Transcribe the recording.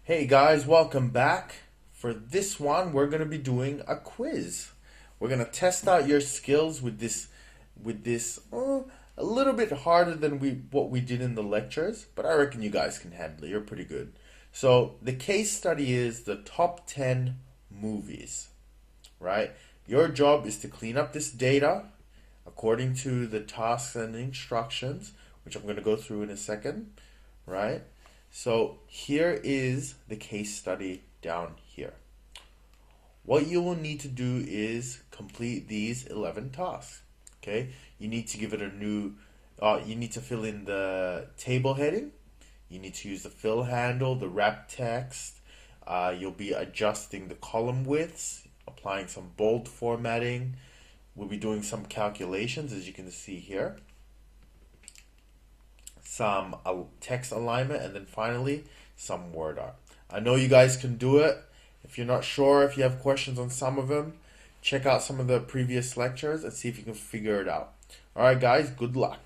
Hey guys, welcome back. For this one, we're going to be doing a quiz. We're going to test out your skills with this a little bit harder than what we did in the lectures, but I reckon you guys can handle it. You're pretty good. So, the case study is the top 10 movies, right? Your job is to clean up this data according to the tasks and instructions, which I'm going to go through in a second, right? So here is the case study down here. What you will need to do is complete these 11 tasks. Okay, you need to give it a new, you need to fill in the table heading. You need to use the fill handle, the wrap text. You'll be adjusting the column widths, applying some bold formatting. We'll be doing some calculations, as you can see here, some text alignment, and then finally some word art. I know you guys can do it. If you're not sure, if you have questions on some of them, check out some of the previous lectures and see if you can figure it out. Alright guys, good luck.